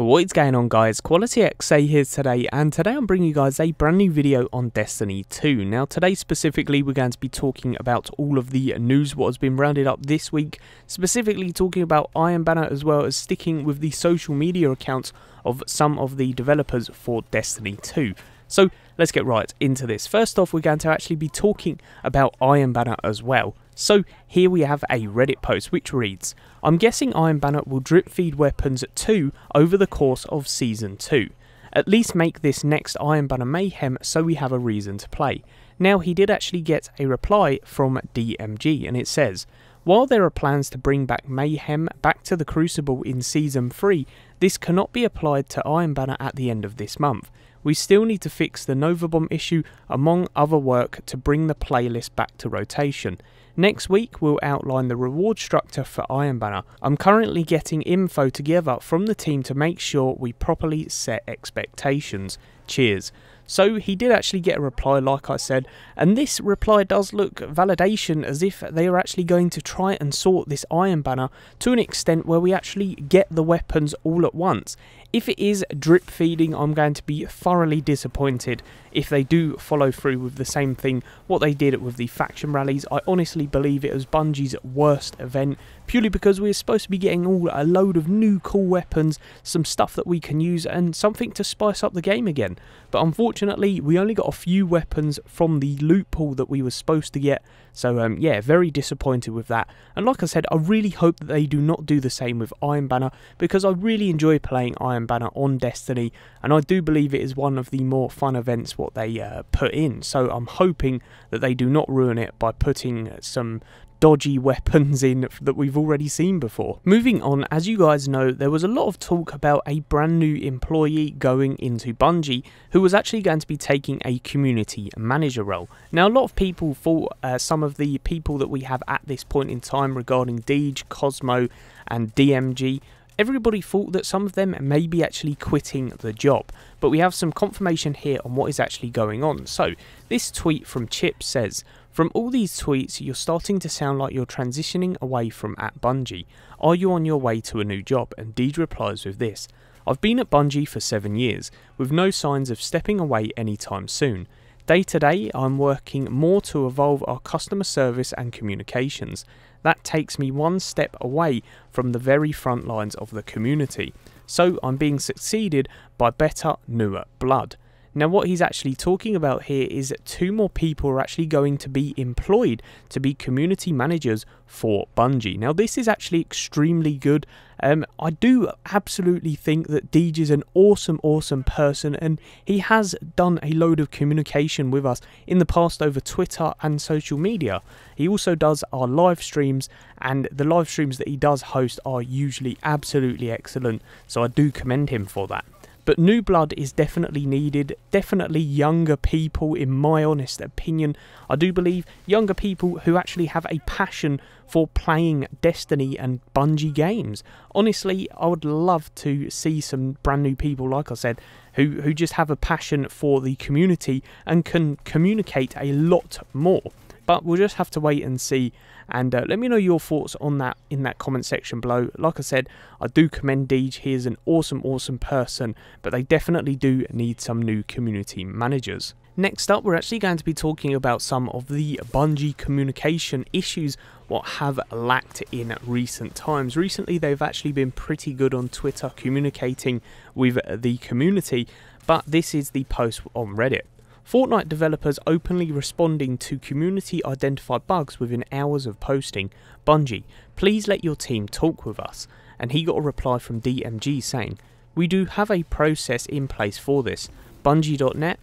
What is going on, guys? QualityXA here today, and today I'm bringing you guys a brand new video on Destiny 2. Now today specifically we're going to be talking about all of the news what has been rounded up this week, specifically talking about Iron Banner as well as sticking with the social media accounts of some of the developers for Destiny 2. So let's get right into this. First off, we're going to actually be talking about Iron Banner as well. So here we have a Reddit post which reads, "I'm guessing Iron Banner will drip feed weapons too over the course of Season 2. At least make this next Iron Banner Mayhem so we have a reason to play." Now he did actually get a reply from DMG and it says, "While there are plans to bring back Mayhem back to the Crucible in Season 3, this cannot be applied to Iron Banner at the end of this month. We still need to fix the Nova Bomb issue among other work to bring the playlist back to rotation. Next week we'll outline the reward structure for Iron Banner. I'm currently getting info together from the team to make sure we properly set expectations. Cheers." So he did actually get a reply, like I said, and this reply does look validation as if they are actually going to try and sort this Iron Banner to an extent where we actually get the weapons all at once. If it is drip feeding, I'm going to be thoroughly disappointed if they do follow through with the same thing what they did with the faction rallies. I honestly believe it was Bungie's worst event, purely because we're supposed to be getting a load of new cool weapons, some stuff that we can use and something to spice up the game again. But unfortunately we only got a few weapons from the loot pool that we were supposed to get. So yeah, very disappointed with that. And like I said, I really hope that they do not do the same with Iron Banner, because I really enjoy playing Iron Banner on Destiny, and I do believe it is one of the more fun events what they put in. So I'm hoping that they do not ruin it by putting some dodgy weapons in that we've already seen before. Moving on, as you guys know, there was a lot of talk about a brand new employee going into Bungie who was actually going to be taking a community manager role. Now a lot of people thought some of the people that we have at this point in time regarding Deej, Cosmo and DMG, everybody thought that some of them may be actually quitting the job, but we have some confirmation here on what is actually going on. So this tweet from Chip says, "From all these tweets, you're starting to sound like you're transitioning away from at Bungie. Are you on your way to a new job?" And Deej replies with this, "I've been at Bungie for 7 years, with no signs of stepping away anytime soon. Day to day, I'm working more to evolve our customer service and communications. That takes me one step away from the very front lines of the community. So I'm being succeeded by better, newer blood." Now what he's actually talking about here is that 2 more people are actually going to be employed to be community managers for Bungie. Now this is actually extremely good. I do absolutely think that Deej is an awesome person, and he has done a load of communication with us in the past over Twitter and social media. He also does our live streams, and the live streams that he does host are usually absolutely excellent, so I do commend him for that. But new blood is definitely needed, definitely younger people in my honest opinion. I do believe younger people who actually have a passion for playing Destiny and Bungie games. Honestly, I would love to see some brand new people, like I said, who just have a passion for the community and can communicate a lot more. But we'll just have to wait and see, and let me know your thoughts on that in that comment section below. Like I said, I do commend Deej. He is an awesome person, but they definitely do need some new community managers. Next up, we're actually going to be talking about some of the Bungie communication issues what have lacked in recent times. Recently, they've actually been pretty good on Twitter communicating with the community, but this is the post on Reddit. "Fortnite developers openly responding to community identified bugs within hours of posting. Bungie, please let your team talk with us." And he got a reply from DMG saying, "We do have a process in place for this. Bungie.net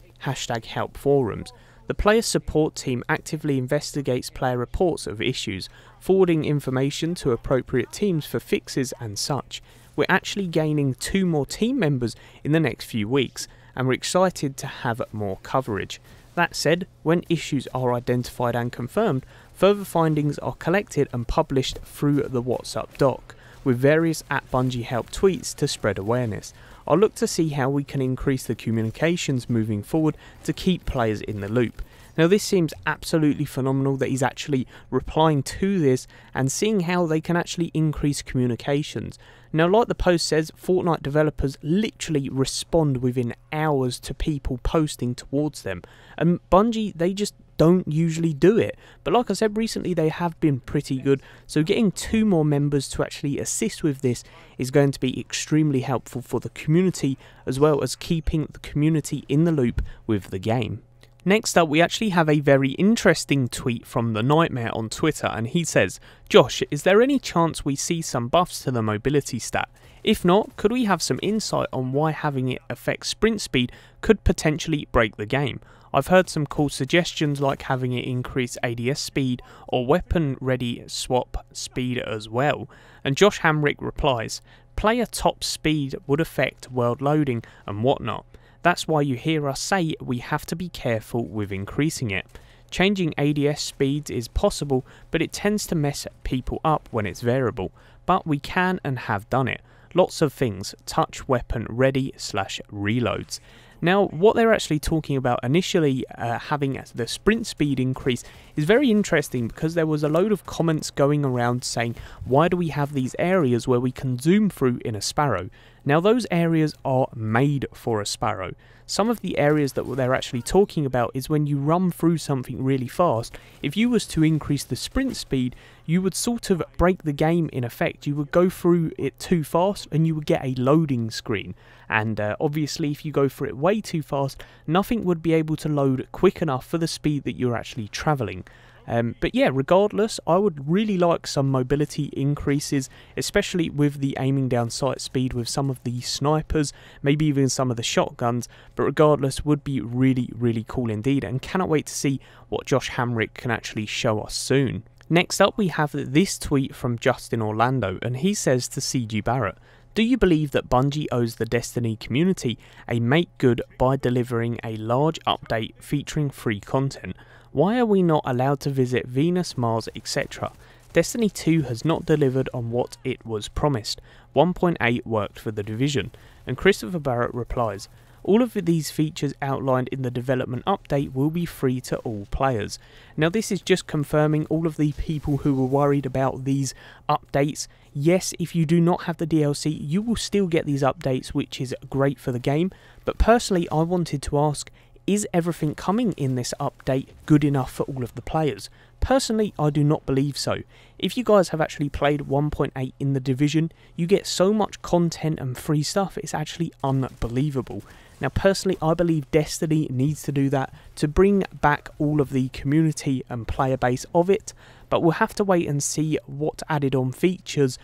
#help forums. The player support team actively investigates player reports of issues, forwarding information to appropriate teams for fixes and such. We're actually gaining 2 more team members in the next few weeks, and we're excited to have more coverage. That said, when issues are identified and confirmed, further findings are collected and published through the WhatsApp doc, with various @Bungie help tweets to spread awareness. I'll look to see how we can increase the communications moving forward to keep players in the loop. Now this seems absolutely phenomenal that he's actually replying to this and seeing how they can actually increase communications. Now like the post says, Fortnite developers literally respond within hours to people posting towards them, and Bungie, they just don't usually do it. But like I said, recently they have been pretty good, so getting 2 more members to actually assist with this is going to be extremely helpful for the community, as well as keeping the community in the loop with the game. Next up, we actually have a very interesting tweet from The Nightmare on Twitter, and he says, "Josh, is there any chance we see some buffs to the mobility stat? If not, could we have some insight on why having it affect sprint speed could potentially break the game? I've heard some cool suggestions like having it increase ADS speed or weapon ready swap speed as well." And Josh Hamrick replies, "Player top speed would affect world loading and whatnot. That's why you hear us say we have to be careful with increasing it. Changing ADS speeds is possible, but it tends to mess people up when it's variable. But we can and have done it. Lots of things, touch weapon ready / reloads." Now, what they're actually talking about initially having the sprint speed increase is very interesting, because there was a load of comments going around saying, why do we have these areas where we can zoom through in a Sparrow? Now, those areas are made for a Sparrow. Some of the areas that they're actually talking about is when you run through something really fast. If you was to increase the sprint speed, you would sort of break the game in effect. You would go through it too fast and you would get a loading screen. And obviously if you go through it way too fast, nothing would be able to load quick enough for the speed that you're actually travelling. But yeah, regardless, I would really like some mobility increases, especially with the aiming down sight speed with some of the snipers, maybe even some of the shotguns. But regardless, would be really, really cool indeed, and cannot wait to see what Josh Hamrick can actually show us soon. Next up, we have this tweet from Justin Orlando, and he says to CG Barrett, "Do you believe that Bungie owes the Destiny community a make good by delivering a large update featuring free content? Why are we not allowed to visit Venus, Mars, etc.? Destiny 2 has not delivered on what it was promised. 1.8 worked for the Division." And Christopher Barrett replies, "All of these features outlined in the development update will be free to all players." Now this is just confirming all of the people who were worried about these updates. Yes, if you do not have the DLC, you will still get these updates, which is great for the game. But personally, I wanted to ask, is everything coming in this update good enough for all of the players? Personally, I do not believe so. If you guys have actually played 1.8 in the Division, you get so much content and free stuff, it's actually unbelievable. Now personally, I believe Destiny needs to do that to bring back all of the community and player base of it, but we'll have to wait and see what added on features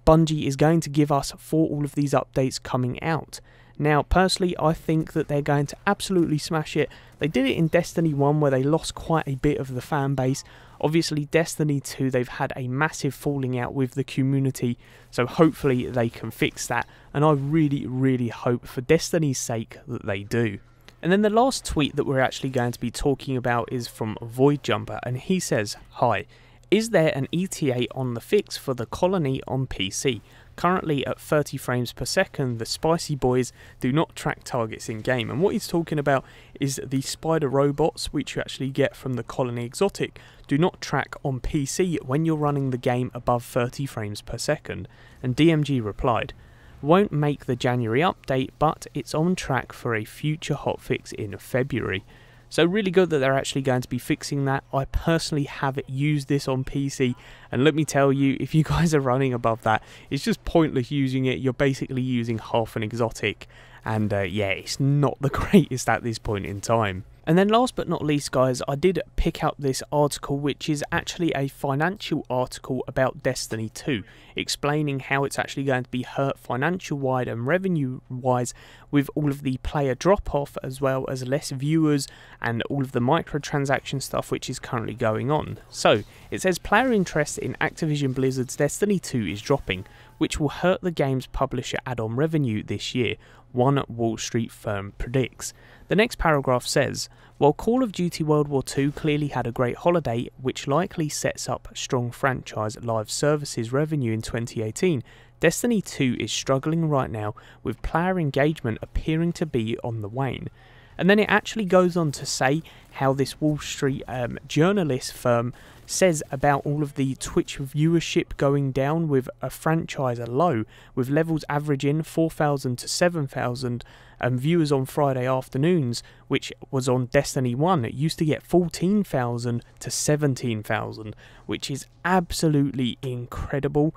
Bungie is going to give us for all of these updates coming out. Now personally, I think that they're going to absolutely smash it. They did it in Destiny 1 where they lost quite a bit of the fan base. Obviously Destiny 2, they've had a massive falling out with the community, so hopefully they can fix that, and I really, really hope for Destiny's sake that they do. And then the last tweet that we're actually going to be talking about is from Void Jumper, and he says, "Hi, is there an ETA on the fix for the colony on PC? Currently at 30 frames per second, the spicy boys do not track targets in game." And what he's talking about is the spider robots, which you actually get from the colony exotic, do not track on PC when you're running the game above 30 frames per second. And DMG replied, "Won't make the January update, but it's on track for a future hotfix in February." So really good that they're actually going to be fixing that. I personally have used this on PC, and let me tell you, if you guys are running above that, it's just pointless using it. You're basically using half an exotic, and yeah, it's not the greatest at this point in time. And then last but not least, guys, I did pick up this article, which is actually a financial article about Destiny 2, explaining how it's actually going to be hurt financial-wise and revenue-wise with all of the player drop-off, as well as less viewers and all of the microtransaction stuff which is currently going on. So, it says player interest in Activision Blizzard's Destiny 2 is dropping, which will hurt the game's publisher add-on revenue this year, one Wall Street firm predicts. The next paragraph says, while Call of Duty World War II clearly had a great holiday, which likely sets up strong franchise live services revenue in 2018, Destiny 2 is struggling right now with player engagement appearing to be on the wane. And then it actually goes on to say how this Wall Street journalist firm says about all of the Twitch viewership going down with a franchise low, with levels averaging 4,000 to 7,000 viewers on Friday afternoons, which was on Destiny 1. It used to get 14,000 to 17,000, which is absolutely incredible.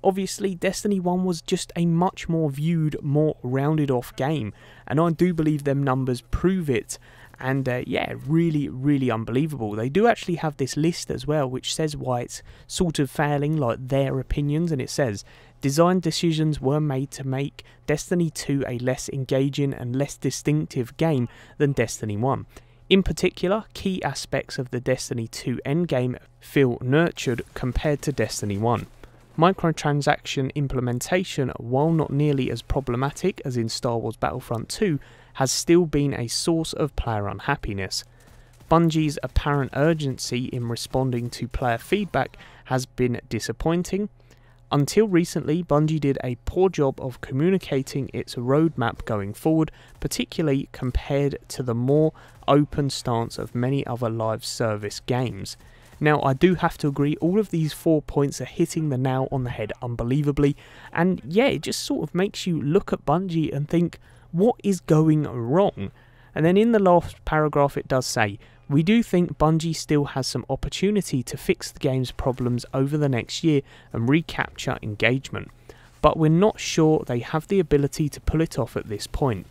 Obviously, Destiny 1 was just a much more viewed, more rounded off game, and I do believe them numbers prove it. And yeah, really, really unbelievable. They do actually have this list as well, which says why it's sort of failing, like their opinions, and it says design decisions were made to make Destiny 2 a less engaging and less distinctive game than Destiny 1. In particular, key aspects of the Destiny 2 endgame feel nurtured compared to Destiny 1. Microtransaction implementation, while not nearly as problematic as in Star Wars Battlefront 2, has still been a source of player unhappiness. Bungie's apparent urgency in responding to player feedback has been disappointing. Until recently, Bungie did a poor job of communicating its roadmap going forward, particularly compared to the more open stance of many other live service games. Now, I do have to agree, all of these 4 points are hitting the nail on the head unbelievably, and yeah, it just sort of makes you look at Bungie and think, what is going wrong? And then in the last paragraph it does say, we do think Bungie still has some opportunity to fix the game's problems over the next year and recapture engagement, but we're not sure they have the ability to pull it off at this point.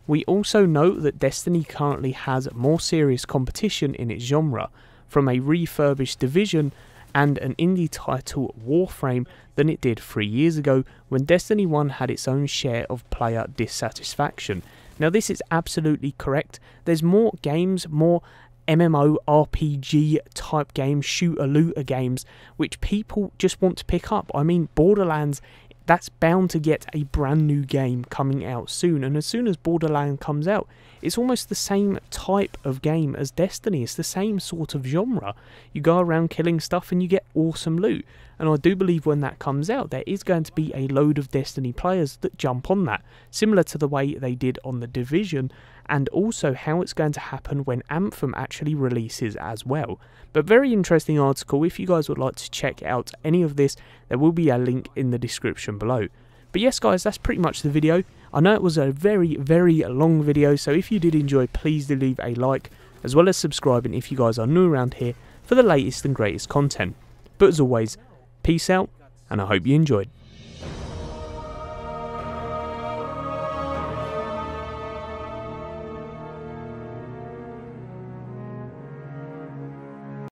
We also note that Destiny currently has more serious competition in its genre, from a refurbished Division and an indie title Warframe than it did 3 years ago when Destiny 1 had its own share of player dissatisfaction. Now this is absolutely correct. There's more games, more MMO, RPG type games, shooter-looter games, which people just want to pick up. I mean, Borderlands, that's bound to get a brand new game coming out soon, and as soon as Borderlands comes out, it's almost the same type of game as Destiny. It's the same sort of genre. You go around killing stuff and you get awesome loot, and I do believe when that comes out there is going to be a load of Destiny players that jump on that, similar to the way they did on the Division, and also how it's going to happen when Anthem actually releases as well. But very interesting article. If you guys would like to check out any of this, there will be a link in the description below. But yes guys, that's pretty much the video. I know it was a very, very long video, so if you did enjoy, please do leave a like, as well as subscribing if you guys are new around here for the latest and greatest content. But as always, peace out, and I hope you enjoyed.